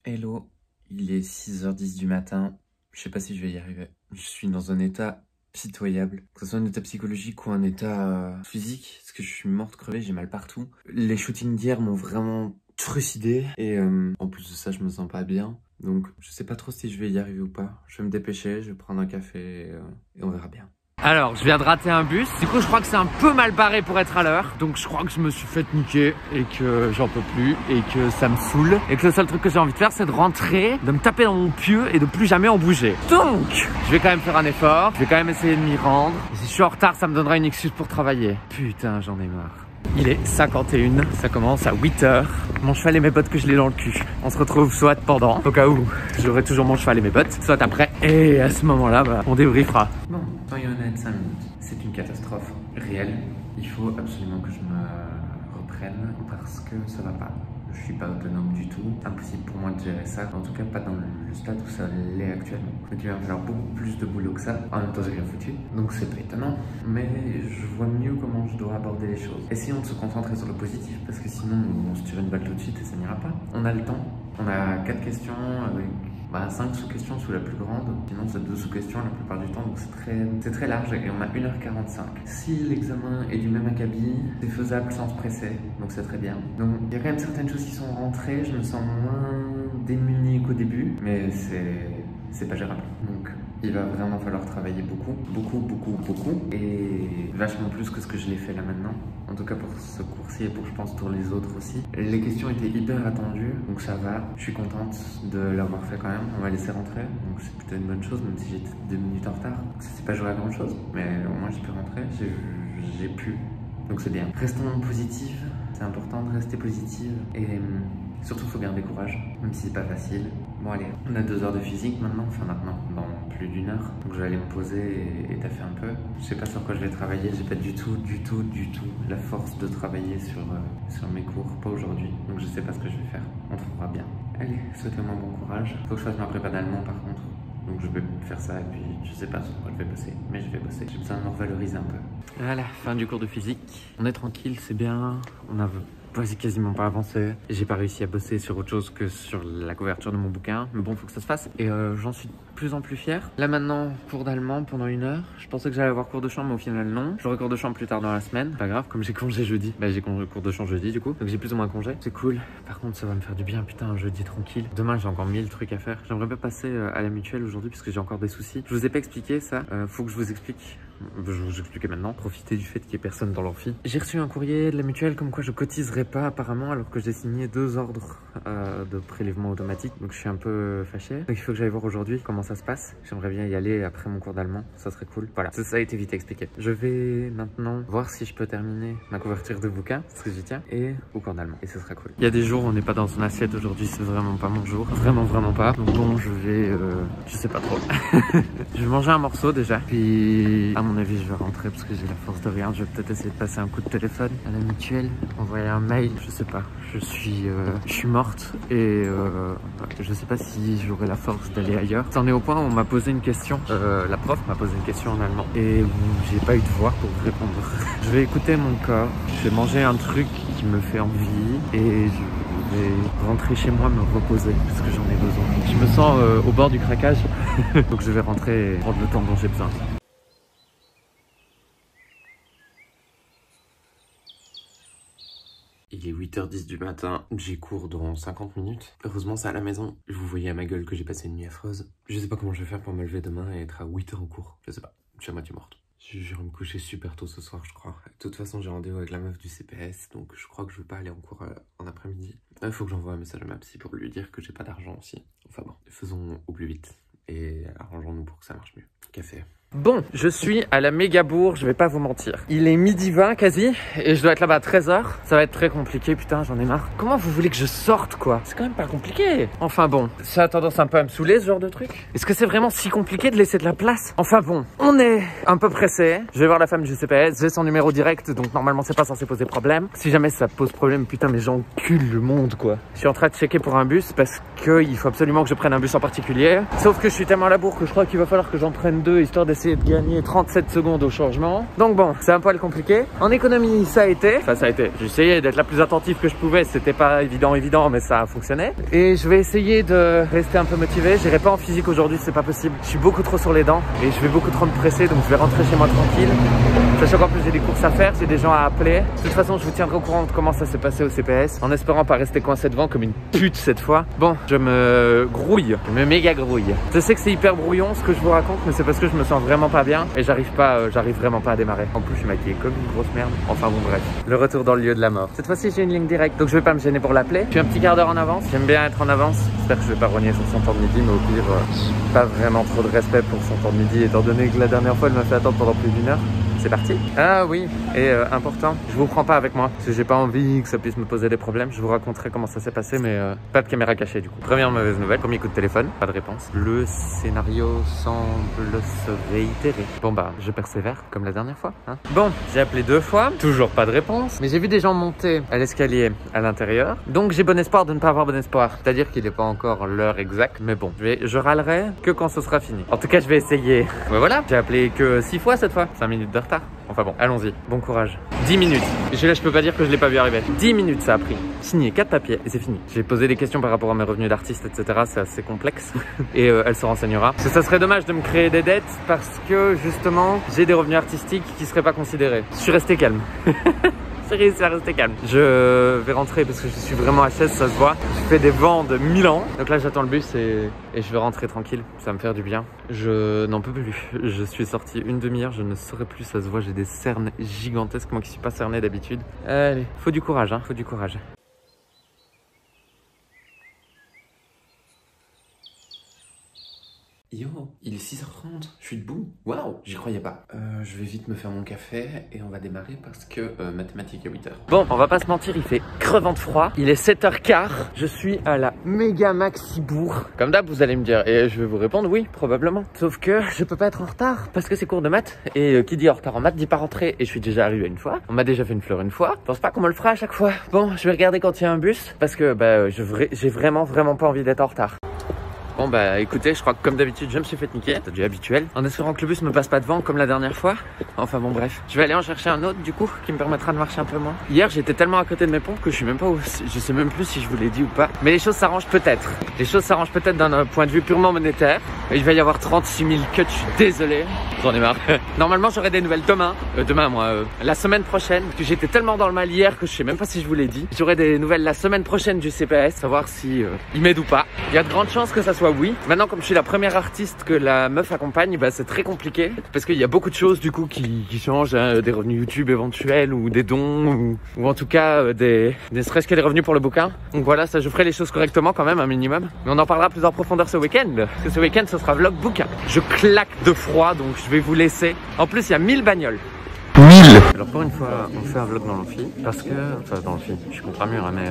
Hello, il est 6h10 du matin. Je sais pas si je vais y arriver. Je suis dans un état pitoyable, que ce soit un état psychologique ou un état physique, parce que je suis morte crevée, j'ai mal partout. Les shootings d'hier m'ont vraiment trucidé et en plus de ça, je me sens pas bien. Donc je sais pas trop si je vais y arriver ou pas. Je vais me dépêcher, je vais prendre un café et on verra bien. Alors, je viens de rater un bus. Du coup, je crois que c'est un peu mal barré pour être à l'heure. Donc, je crois que je me suis fait niquer et que j'en peux plus et que ça me saoule. Et que le seul truc que j'ai envie de faire, c'est de rentrer, de me taper dans mon pieu et de plus jamais en bouger. Donc, je vais quand même faire un effort. Je vais quand même essayer de m'y rendre. Et si je suis en retard, ça me donnera une excuse pour travailler. Putain, j'en ai marre. Il est 51, ça commence à 8h. Mon cheval et mes bottes que je l'ai dans le cul. On se retrouve soit pendant, au cas où j'aurai toujours mon cheval et mes bottes, soit après. Et à ce moment-là, bah, on débriefera. Bon, soyons honnêtes, 5 minutes. C'est une catastrophe réelle. Il faut absolument que je me reprenne parce que ça va pas. Je suis pas autonome du tout. Impossible pour moi de gérer ça. En tout cas, pas dans le stade où ça l'est actuellement. Donc il va me falloir beaucoup plus de boulot que ça. En même temps, j'ai rien foutu. Donc c'est pas étonnant. Mais je vois mieux comment je dois aborder les choses. Essayons de se concentrer sur le positif parce que sinon, on se tire une balle tout de suite et ça n'ira pas. On a le temps. On a 4 questions avec 5 sous-questions sous la plus grande. Sinon, c'est 2 sous-questions la plupart du temps. Donc c'est très large et on a 1h45. Si l'examen est du même acabit, c'est faisable sans se presser. Donc c'est très bien. Donc il y a quand même certaines choses qui sont rentrées. Je me sens moins démuni qu'au début. Mais c'est pas gérable. Donc il va vraiment falloir travailler beaucoup. Et vachement plus que ce que je l'ai fait là maintenant. En tout cas pour ce cours-ci et pour je pense pour les autres aussi. Les questions étaient hyper attendues, donc ça va. Je suis contente de l'avoir fait quand même. On va laisser rentrer, donc c'est plutôt une bonne chose, même si j'étais 2 minutes en retard. Ça s'est pas joué à grand chose, mais au moins j'ai pu rentrer, j'ai pu. Donc c'est bien. Restons positifs, c'est important de rester positive et surtout il faut garder courage, même si c'est pas facile. Bon allez, on a 2 heures de physique maintenant, dans plus d'1 heure. Donc je vais aller me poser et taffer un peu. Je sais pas sur quoi je vais travailler, j'ai pas du tout la force de travailler sur mes cours, pas aujourd'hui. Donc je sais pas ce que je vais faire, on trouvera bien. Allez, souhaitez-moi bon courage. Faut que je fasse ma prépa d'allemand par contre. Donc je vais faire ça et puis je sais pas sur quoi je vais bosser, mais je vais bosser. J'ai besoin de me revaloriser un peu. Voilà, fin du cours de physique. On est tranquille, c'est bien. On a quasiment pas avancé. J'ai pas réussi à bosser sur autre chose que sur la couverture de mon bouquin. Mais bon, faut que ça se fasse. Et j'en suis de plus en plus fier. Là maintenant, cours d'allemand pendant 1 heure. Je pensais que j'allais avoir cours de chant, mais au final non. J'aurai cours de chant plus tard dans la semaine. Pas grave, comme j'ai congé jeudi. Bah j'ai cours de chant jeudi du coup. Donc j'ai plus ou moins congé. C'est cool. Par contre, ça va me faire du bien. Putain, un jeudi tranquille. Demain, j'ai encore 1000 trucs à faire. J'aimerais pas passer à la mutuelle aujourd'hui parce que j'ai encore des soucis. Je vous ai pas expliqué ça. Faut que je vous explique. Je vais vous expliquer maintenant. Profitez du fait qu'il n'y ait personne dans l'amphi. J'ai reçu un courrier de la mutuelle comme quoi je cotiserais pas apparemment alors que j'ai signé 2 ordres de prélèvement automatique. Donc je suis un peu fâché. Donc il faut que j'aille voir aujourd'hui comment ça se passe. J'aimerais bien y aller après mon cours d'allemand. Ça serait cool. Voilà, ça a été vite expliqué. Je vais maintenant voir si je peux terminer ma couverture de bouquin parce que j'y tiens et au cours d'allemand. Et ce sera cool. Il y a des jours où on n'est pas dans une assiette. Aujourd'hui c'est vraiment pas mon jour. Vraiment pas. Donc bon, je vais... je sais pas trop. Je vais manger un morceau déjà. Puis à mon avis je vais rentrer parce que j'ai la force de rien. Je vais peut-être essayer de passer un coup de téléphone à la mutuelle, envoyer un mail, je sais pas. Je suis morte et je sais pas si j'aurai la force d'aller ailleurs. C'en est au point où on m'a posé une question, la prof m'a posé une question en allemand et où j'ai pas eu de voix pour répondre. Je vais écouter mon corps, je vais manger un truc qui me fait envie et je vais rentrer chez moi me reposer parce que j'en ai besoin. Je me sens au bord du craquage donc je vais rentrer et prendre le temps dont j'ai besoin. Il est 8h10 du matin, j'ai cours dans 50 minutes. Heureusement c'est à la maison. Vous voyez à ma gueule que j'ai passé une nuit affreuse. Je sais pas comment je vais faire pour me lever demain et être à 8h au cours. Je sais pas, je suis à moitié morte. Je vais me coucher super tôt ce soir je crois. De toute façon j'ai rendez-vous avec la meuf du CPS, donc je crois que je vais pas aller en cours en après-midi. Il faut que j'envoie un message à ma psy pour lui dire que j'ai pas d'argent aussi. Enfin bon, faisons au plus vite et arrangeons-nous pour que ça marche mieux. Café. Bon, je suis à la méga bourre, je vais pas vous mentir. Il est 12h20 quasi, et je dois être là-bas à 13h. Ça va être très compliqué, putain, j'en ai marre. Comment vous voulez que je sorte, quoi? C'est quand même pas compliqué. Enfin bon, ça a tendance un peu à me saouler, ce genre de truc. Est-ce que c'est vraiment si compliqué de laisser de la place? Enfin bon, on est un peu pressé. Je vais voir la femme du CPS, j'ai son numéro direct, donc normalement c'est pas censé poser problème. Si jamais ça pose problème, putain, mais j'encule le monde, quoi. Je suis en train de checker pour un bus, parce qu'il faut absolument que je prenne un bus en particulier. Sauf que je suis tellement à la bourre que je crois qu'il va falloir que j'en prenne 2, histoire d'essayer essayer de gagner 37 secondes au changement. Donc bon, c'est un poil compliqué. En économie, ça a été. Enfin, ça a été. J'ai essayé d'être la plus attentive que je pouvais. C'était pas évident, mais ça a fonctionné. Et je vais essayer de rester un peu motivé. J'irai pas en physique aujourd'hui, c'est pas possible. Je suis beaucoup trop sur les dents et je vais beaucoup trop me presser, donc je vais rentrer chez moi tranquille. Sachant qu'en plus j'ai des courses à faire, j'ai des gens à appeler. De toute façon, je vous tiendrai au courant de comment ça s'est passé au CPS, en espérant pas rester coincé devant comme une pute cette fois. Bon, je me grouille, je me méga grouille. Je sais que c'est hyper brouillon ce que je vous raconte, mais c'est parce que je me sens vraiment pas bien et j'arrive vraiment pas à démarrer. En plus, je suis maquillée comme une grosse merde. Enfin bon, bref. Le retour dans le lieu de la mort. Cette fois-ci, j'ai une ligne directe, donc je vais pas me gêner pour l'appeler. Je suis un petit quart d'heure en avance. J'aime bien être en avance. J'espère que je vais pas rogner sur son temps de midi, mais au pire, j'ai pas vraiment trop de respect pour son temps de midi, étant donné que la dernière fois, elle m'a fait attendre pendant plus d'1 heure. C'est parti. Ah oui, et important, je vous prends pas avec moi, parce que j'ai pas envie que ça puisse me poser des problèmes. Je vous raconterai comment ça s'est passé, mais pas de caméra cachée du coup. Première mauvaise nouvelle, premier coup de téléphone, pas de réponse. Le scénario semble se réitérer. Bon bah, je persévère, comme la dernière fois. Hein. Bon, j'ai appelé 2 fois, toujours pas de réponse. Mais j'ai vu des gens monter à l'escalier à l'intérieur. Donc j'ai bon espoir de ne pas avoir bon espoir. C'est-à-dire qu'il n'est pas encore l'heure exacte, mais bon, je râlerai que quand ce sera fini. En tout cas, je vais essayer. Mais voilà, j'ai appelé que 6 fois cette fois, 5 minutes de retard. Enfin bon, allons-y, bon courage. 10 minutes. Là, je peux pas dire que je l'ai pas vu arriver. 10 minutes ça a pris. Signé 4 papiers et c'est fini. J'ai posé des questions par rapport à mes revenus d'artiste, etc. C'est assez complexe. Et elle se renseignera. Parce que ça serait dommage de me créer des dettes parce que justement, j'ai des revenus artistiques qui seraient pas considérés. Je suis resté calme. J'ai réussi à rester calme. Je vais rentrer parce que je suis vraiment HS, ça se voit. Je fais des vents de Milan. Donc là, j'attends le bus et je vais rentrer tranquille. Ça va me faire du bien. Je n'en peux plus. Je suis sorti une demi-heure, je ne saurais plus, ça se voit. J'ai des cernes gigantesques, moi qui suis pas cerné d'habitude. Allez, faut du courage, hein, faut du courage. Yo, il est 6h30, je suis debout. Waouh, j'y croyais pas. Je vais vite me faire mon café et on va démarrer parce que mathématiques à 8h. Bon, on va pas se mentir, il fait crevant de froid. Il est 7h15, je suis à la méga maxi bourg. Comme d'hab, vous allez me dire, et je vais vous répondre oui, probablement. Sauf que je peux pas être en retard parce que c'est cours de maths. Et qui dit en retard en maths dit pas rentrer. Et je suis déjà arrivé une fois. On m'a déjà fait une fleur une fois. Je pense pas qu'on me le fera à chaque fois. Bon, je vais regarder quand il y a un bus parce que bah, j'ai vraiment pas envie d'être en retard. Bon bah écoutez, je crois que comme d'habitude je me suis fait niquer, c'est du habituel, en espérant que le bus me passe pas devant comme la dernière fois. Enfin bon bref, je vais aller en chercher un autre du coup qui me permettra de marcher un peu moins. Hier j'étais tellement à côté de mes pompes que je suis même pas où, je sais même plus si je vous l'ai dit ou pas. Mais les choses s'arrangent peut-être. Les choses s'arrangent peut-être d'un point de vue purement monétaire. Et il va y avoir 36 000 cuts, je suis désolé, j'en ai marre. Normalement j'aurai des nouvelles demain, la semaine prochaine, parce que j'étais tellement dans le mal hier que je sais même pas si je vous l'ai dit. J'aurai des nouvelles la semaine prochaine du CPS, savoir si il m'aide ou pas. Il y a de grandes chances que ça soit oui. Maintenant, comme je suis la première artiste que la meuf accompagne, bah, c'est très compliqué parce qu'il y a beaucoup de choses du coup qui changent, hein, des revenus YouTube éventuels ou des dons ou en tout cas ne serait-ce que des revenus pour le bouquin. Donc voilà, ça je ferai les choses correctement quand même, un minimum. Mais on en parlera plus en profondeur ce week-end parce que ce week-end ce sera vlog bouquin. Je claque de froid donc je vais vous laisser. En plus, il y a 1000 bagnoles. 1000. Alors pour une fois, on fait un vlog dans l'amphi parce que, enfin dans l'amphi, je suis contre un mur hein, mais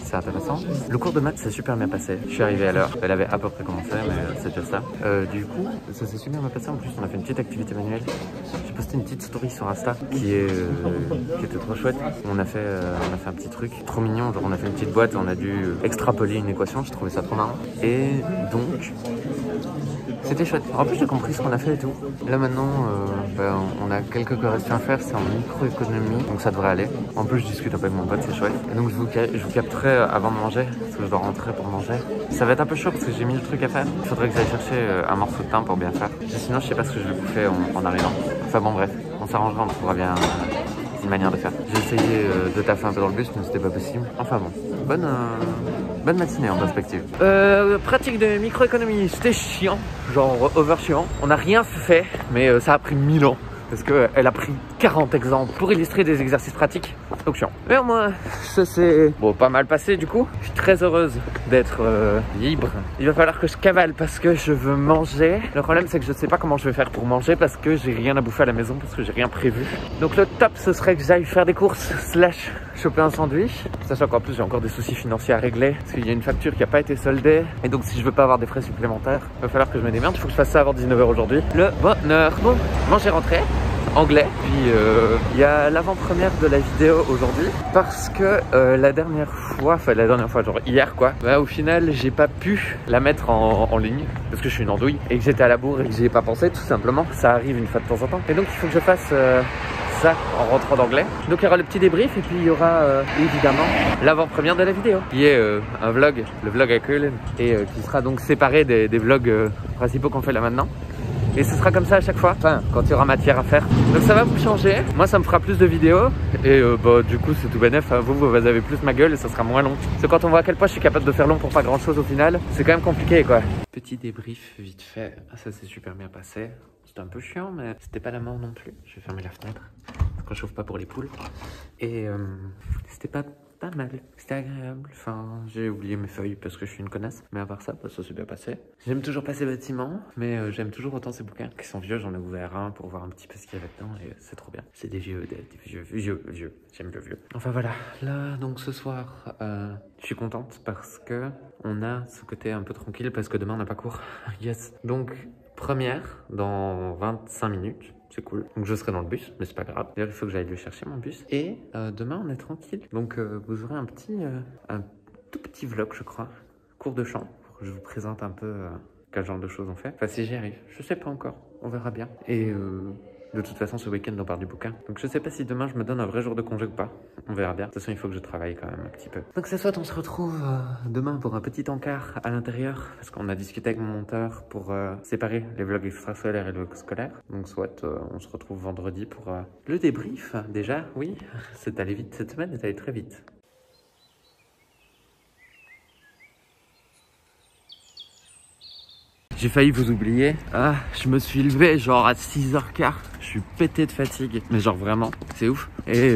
c'est intéressant. Le cours de maths s'est super bien passé. Je suis arrivé à l'heure, elle avait à peu près commencé mais c'est déjà ça. Du coup, ça s'est super bien passé. En plus, on a fait une petite activité manuelle. J'ai posté une petite story sur Insta qui était trop chouette. On a fait un petit truc trop mignon. Genre on a fait une petite boîte, on a dû extrapoler une équation. J'ai trouvé ça trop marrant. Et donc c'était chouette. En plus, j'ai compris ce qu'on a fait et tout. Là maintenant, on a quelques corrections à faire. C'est en microéconomie, donc ça devrait aller. En plus, je discute un peu avec mon pote, c'est chouette. Et donc, je vous capterai avant de manger, parce que je dois rentrer pour manger. Ça va être un peu chaud parce que j'ai 1000 trucs à faire. Il faudrait que j'aille chercher un morceau de thym pour bien faire. Et sinon, je sais pas ce que je vais bouffer en arrivant. Enfin bon, bref, on s'arrangera, on trouvera bien une manière de faire. J'ai essayé de taffer un peu dans le bus, mais c'était pas possible. Enfin bon, bonne matinée en perspective. Pratique de microéconomie, c'était chiant, genre over chiant. On n'a rien fait, mais ça a pris 1000 ans. Parce qu'elle a pris 40 exemples pour illustrer des exercices pratiques. Donc chiant. Mais au moins, ça s'est pas mal passé du coup. Je suis très heureuse d'être libre. Il va falloir que je cavale parce que je veux manger. Le problème c'est que je sais pas comment je vais faire pour manger parce que j'ai rien à bouffer à la maison, parce que j'ai rien prévu. Donc le top ce serait que j'aille faire des courses / choper un sandwich. Sachant qu'en plus j'ai encore des soucis financiers à régler parce qu'il y a une facture qui n'a pas été soldée. Et donc si je veux pas avoir des frais supplémentaires, il va falloir que je me démerde. Il faut que je fasse ça avant 19h aujourd'hui. Le bonheur. Bon, manger rentré. anglais. Puis il y a l'avant-première de la vidéo aujourd'hui parce que la dernière fois, genre hier quoi, bah, au final j'ai pas pu la mettre en ligne parce que je suis une andouille et que j'étais à la bourre et que j'y ai pas pensé tout simplement. Ça arrive une fois de temps en temps. Et donc il faut que je fasse ça en rentrant d'anglais. Donc il y aura le petit débrief et puis il y aura évidemment l'avant-première de la vidéo qui est un vlog, le vlog avec Hélène et qui sera donc séparé des vlogs principaux qu'on fait là maintenant. Et ce sera comme ça à chaque fois, enfin quand il y aura matière à faire. Donc ça va vous changer, moi ça me fera plus de vidéos. Et bah du coup c'est tout bénef, hein. Vous avez plus ma gueule et ça sera moins long. Parce que quand on voit à quel point je suis capable de faire long pour pas grand chose au final, c'est quand même compliqué quoi. Petit débrief vite fait, ça s'est super bien passé. C'était un peu chiant mais c'était pas la mort non plus. Je vais fermer la fenêtre, qu'on chauffe pas pour les poules. Et c'était pas mal, c'était agréable. Enfin, j'ai oublié mes feuilles parce que je suis une connasse. Mais à part ça, bah, ça s'est bien passé. J'aime toujours pas ces bâtiments, mais j'aime toujours autant ces bouquins qui sont vieux. J'en ai ouvert un pour voir un petit peu ce qu'il y avait dedans et c'est trop bien. C'est des vieux. J'aime le vieux. Enfin voilà, là donc ce soir, je suis contente parce que on a ce côté un peu tranquille parce que demain on n'a pas cours. Yes. Donc première dans 25 minutes. C'est cool. Donc je serai dans le bus, mais c'est pas grave. D'ailleurs, il faut que j'aille le chercher mon bus. Et demain, on est tranquille. Donc vous aurez un tout petit vlog, je crois. Cours de chant. Pour que je vous présente un peu quel genre de choses on fait. Enfin, si j'y arrive. Je sais pas encore. On verra bien. Et de toute façon, ce week-end, on part du bouquin. Donc je sais pas si demain, je me donne un vrai jour de congé ou pas. On verra bien. De toute façon, il faut que je travaille quand même un petit peu. Donc c'est soit on se retrouve demain pour un petit encart à l'intérieur. Parce qu'on a discuté avec mon monteur pour séparer les vlogs extrascolaires et le vlog scolaire. Donc soit on se retrouve vendredi pour le débrief. Déjà, oui, c'est allé vite. Cette semaine est allée très vite. J'ai failli vous oublier. Ah, je me suis levé genre à 6h15. Je suis pété de fatigue. Mais genre vraiment, c'est ouf. Et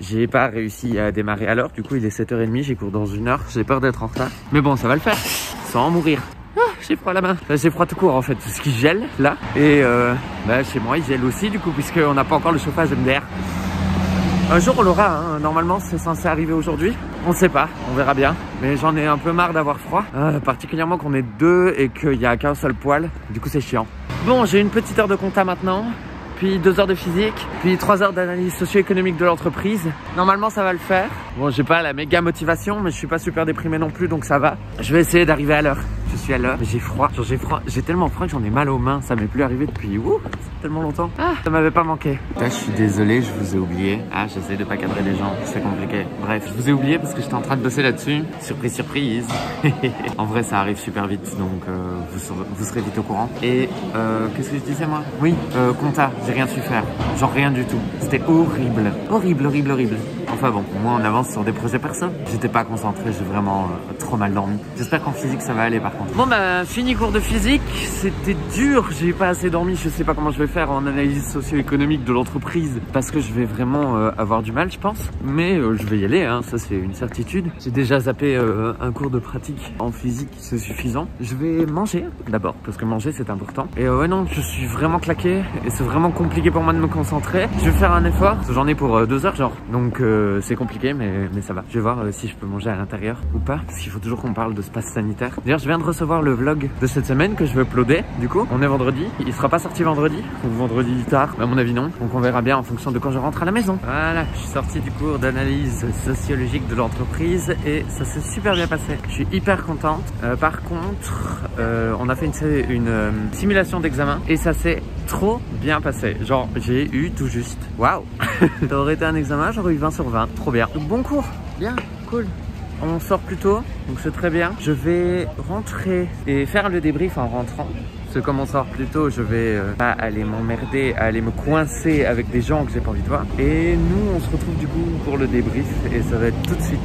j'ai pas réussi à démarrer à l'heure. Du coup, il est 7h30. J'ai cours dans 1 heure. J'ai peur d'être en retard. Mais bon, ça va le faire. Sans mourir. Ah, j'ai froid à la main. J'ai froid tout court en fait. C'est ce qui gèle là. Et bah, chez moi, il gèle aussi du coup, puisqu'on n'a pas encore le chauffage MDR. Un jour on l'aura, hein. Normalement c'est censé arriver aujourd'hui. On sait pas, on verra bien. Mais j'en ai un peu marre d'avoir froid. Particulièrement qu'on est 2 et qu'il n'y a qu'un seul poil. Du coup c'est chiant. Bon, j'ai une petite heure de compta maintenant. Puis 2 heures de physique. Puis 3 heures d'analyse socio-économique de l'entreprise. Normalement ça va le faire. Bon, j'ai pas la méga motivation, mais je suis pas super déprimé non plus, donc ça va. Je vais essayer d'arriver à l'heure. Je suis à l'heure, mais j'ai froid. Genre j'ai froid. J'ai tellement froid que j'en ai mal aux mains. Ça m'est plus arrivé depuis tellement longtemps. Ah, ça m'avait pas manqué. Là, je suis désolé, je vous ai oublié. Ah, j'essaie de pas cadrer les gens, c'est compliqué. Bref, je vous ai oublié parce que j'étais en train de bosser là-dessus. Surprise, surprise. En vrai, ça arrive super vite, donc vous serez vite au courant. Et qu'est-ce que je disais moi? Oui, compta, j'ai rien su faire. Genre rien du tout. C'était horrible. Horrible. Enfin bon, moi on avance sur des projets perso. J'étais pas concentré, j'ai vraiment trop mal dormi. J'espère qu'en physique ça va aller par contre. Bon bah fini cours de physique, c'était dur, j'ai pas assez dormi, je sais pas comment je vais faire en analyse socio-économique de l'entreprise parce que je vais vraiment avoir du mal je pense. Mais je vais y aller, hein, ça c'est une certitude. J'ai déjà zappé un cours de pratique en physique, c'est suffisant. Je vais manger d'abord parce que manger c'est important. Et ouais non, je suis vraiment claqué et c'est vraiment compliqué pour moi de me concentrer. Je vais faire un effort, j'en ai pour 2 heures genre. Donc c'est compliqué mais ça va. Je vais voir si je peux manger à l'intérieur ou pas parce qu'il faut toujours qu'on parle de ce pass sanitaire. D'ailleurs je viens de recevoir le vlog de cette semaine que je vais uploader. Du coup on est vendredi, il sera pas sorti vendredi ou vendredi tard, mais à mon avis non. Donc on verra bien en fonction de quand je rentre à la maison. Voilà, je suis sorti du cours d'analyse sociologique de l'entreprise et ça s'est super bien passé. Je suis hyper contente. Par contre on a fait une simulation d'examen et ça s'est trop bien passé. Genre j'ai eu tout juste. Waouh. Ça aurait été un examen, j'aurais eu 20 sur 20. Trop bien. Donc, bon cours. Bien, cool. On sort plus tôt, donc c'est très bien. Je vais rentrer et faire le débrief en rentrant. Parce que comme on sort plus tôt, je vais pas aller m'emmerder, aller me coincer avec des gens que j'ai pas envie de voir. Et nous, on se retrouve du coup pour le débrief et ça va être tout de suite.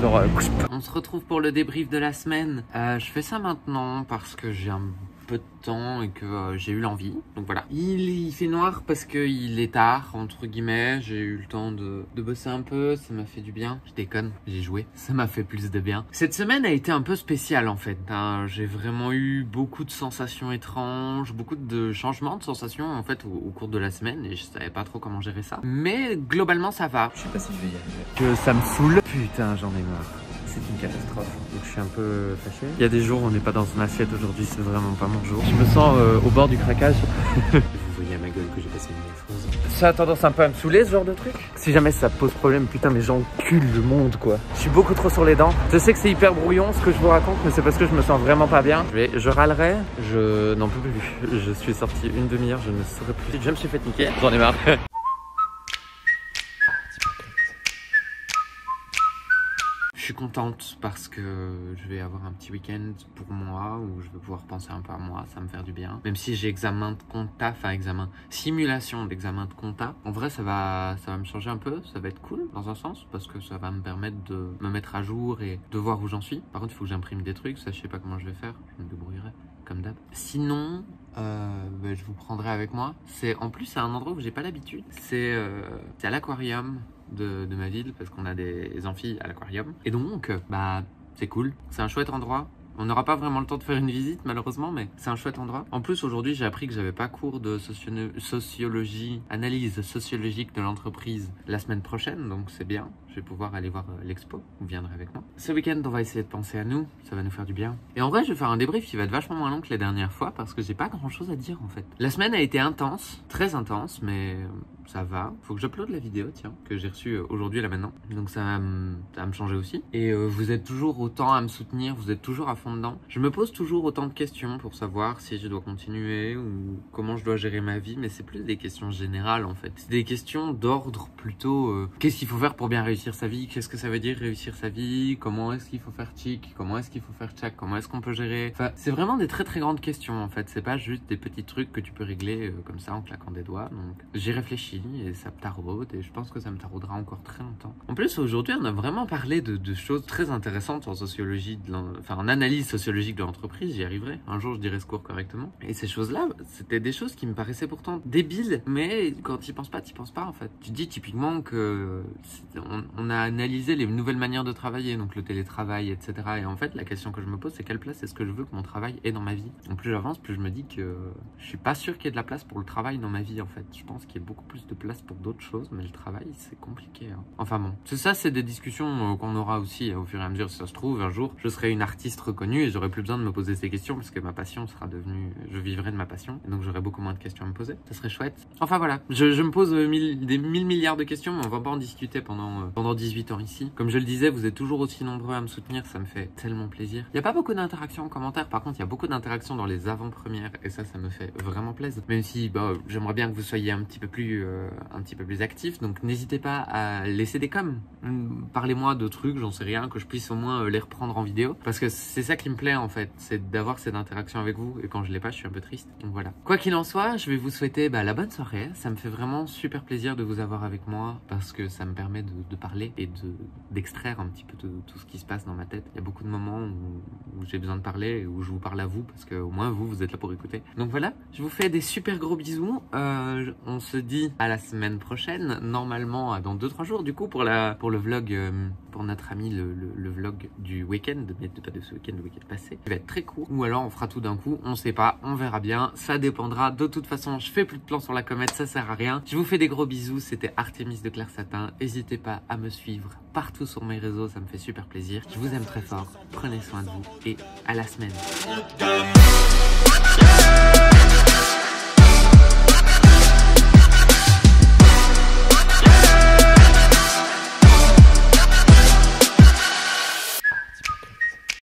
Genre, on se retrouve pour le débrief de la semaine. Je fais ça maintenant parce que j'ai un peu de temps et que j'ai eu l'envie. Donc voilà. Il fait noir parce qu'il est tard, entre guillemets. J'ai eu le temps de bosser un peu. Ça m'a fait du bien. Je déconne, j'ai joué. Ça m'a fait plus de bien. Cette semaine a été un peu spéciale en fait. J'ai vraiment eu beaucoup de sensations étranges, beaucoup de changements de sensations en fait au cours de la semaine et je savais pas trop comment gérer ça. Mais globalement ça va. Je sais pas si je vais y arriver. Que ça me saoule. Putain, j'en ai marre. C'est une catastrophe, donc je suis un peu fâché. Il y a des jours où on n'est pas dans une assiette, aujourd'hui c'est vraiment pas mon jour. Je me sens au bord du craquage. Vous voyez ma gueule. gueule que j'ai passé une néphose. Ça a tendance un peu à me saouler ce genre de truc. Si jamais ça pose problème, putain mais j'encule le monde quoi. Je suis beaucoup trop sur les dents. Je sais que c'est hyper brouillon ce que je vous raconte, mais c'est parce que je me sens vraiment pas bien. Je râlerai, je n'en peux plus. Je suis sorti une demi-heure, je ne saurais plus. Je me suis fait niquer, j'en ai marre. Je suis contente parce que je vais avoir un petit week-end pour moi où je vais pouvoir penser un peu à moi, ça va me faire du bien. Même si j'ai examen de compta, simulation d'examen de compta, en vrai ça va me changer un peu, ça va être cool dans un sens parce que ça va me permettre de me mettre à jour et de voir où j'en suis. Par contre il faut que j'imprime des trucs, ça je sais pas comment je vais faire, je me débrouillerai comme d'hab. Sinon, je vous prendrai avec moi. En plus c'est un endroit où j'ai pas l'habitude, c'est à l'aquarium de ma ville parce qu'on a des amphis à l'aquarium et donc c'est cool, c'est un chouette endroit. On n'aura pas vraiment le temps de faire une visite malheureusement, mais c'est un chouette endroit. En plus aujourd'hui j'ai appris que j'avais pas cours de sociologie, analyse sociologique de l'entreprise la semaine prochaine, donc c'est bien. Je vais pouvoir aller voir l'expo, vous viendrez avec moi. Ce week-end on va essayer de penser à nous, ça va nous faire du bien. Et en vrai je vais faire un débrief qui va être vachement moins long que la dernière fois parce que j'ai pas grand chose à dire en fait. La semaine a été intense, très intense, mais ça va. Faut que j'uploade la vidéo tiens, que j'ai reçue aujourd'hui là maintenant. Donc ça va me changer aussi. Et vous êtes toujours autant à me soutenir, vous êtes toujours à fond dedans. Je me pose toujours autant de questions pour savoir si je dois continuer ou comment je dois gérer ma vie, mais c'est plus des questions générales en fait. C'est des questions d'ordre plutôt qu'est-ce qu'il faut faire pour bien réussir sa vie, qu'est-ce que ça veut dire réussir sa vie, comment est-ce qu'il faut faire chic, comment est-ce qu'il faut faire tchac, comment est-ce qu'on peut gérer. Enfin, c'est vraiment des très très grandes questions en fait, c'est pas juste des petits trucs que tu peux régler comme ça en claquant des doigts. Donc j'ai réfléchi et ça me taraude et je pense que ça me taraudera encore très longtemps. En plus aujourd'hui on a vraiment parlé de choses très intéressantes en sociologie, en analyse sociologique de l'entreprise, j'y arriverai. Un jour je dirai ce cours correctement. Et ces choses-là, c'était des choses qui me paraissaient pourtant débiles, mais quand tu y penses pas en fait. Tu dis typiquement que on a analysé les nouvelles manières de travailler, donc le télétravail, etc. Et en fait, la question que je me pose, c'est quelle place est-ce que je veux que mon travail ait dans ma vie? En plus j'avance, plus je me dis que je suis pas sûr qu'il y ait de la place pour le travail dans ma vie en fait. Je pense qu'il y a beaucoup plus de place pour d'autres choses, mais le travail, c'est compliqué. Hein. Enfin bon, c'est des discussions qu'on aura aussi au fur et à mesure. Si ça se trouve, un jour, je serai une artiste reconnue et j'aurai plus besoin de me poser ces questions parce que ma passion sera devenue... Je vivrai de ma passion et donc j'aurai beaucoup moins de questions à me poser. Ça serait chouette. Enfin voilà, je me pose des 1000 milliards de questions, mais on va pas en discuter pendant 18 ans ici. Comme je le disais, vous êtes toujours aussi nombreux à me soutenir, ça me fait tellement plaisir. Il n'y a pas beaucoup d'interactions en commentaire, par contre, il y a beaucoup d'interactions dans les avant-premières et ça me fait vraiment plaisir. Même si j'aimerais bien que vous soyez un petit peu plus actifs, donc n'hésitez pas à laisser des coms. Parlez-moi de trucs, j'en sais rien, que je puisse au moins les reprendre en vidéo, parce que c'est ça qui me plaît en fait, c'est d'avoir cette interaction avec vous et quand je l'ai pas, je suis un peu triste. Donc voilà. Quoi qu'il en soit, je vais vous souhaiter la bonne soirée. Ça me fait vraiment super plaisir de vous avoir avec moi parce que ça me permet de parler et d'extraire un petit peu de tout ce qui se passe dans ma tête. Il y a beaucoup de moments où j'ai besoin de parler et où je vous parle à vous parce que au moins vous êtes là pour écouter. Donc voilà, je vous fais des super gros bisous. On se dit à la semaine prochaine, normalement dans 2-3 jours du coup pour le vlog, pour notre ami le vlog du week-end, mais pas de ce week-end, le week-end passé. Il va être très court ou alors on fera tout d'un coup, on sait pas, on verra bien, ça dépendra. De toute façon, je fais plus de plans sur la comète, ça sert à rien. Je vous fais des gros bisous, c'était Artémis de Claire Satin. N'hésitez pas à me suivre partout sur mes réseaux, ça me fait super plaisir. Je vous aime très fort, prenez soin de vous et à la semaine.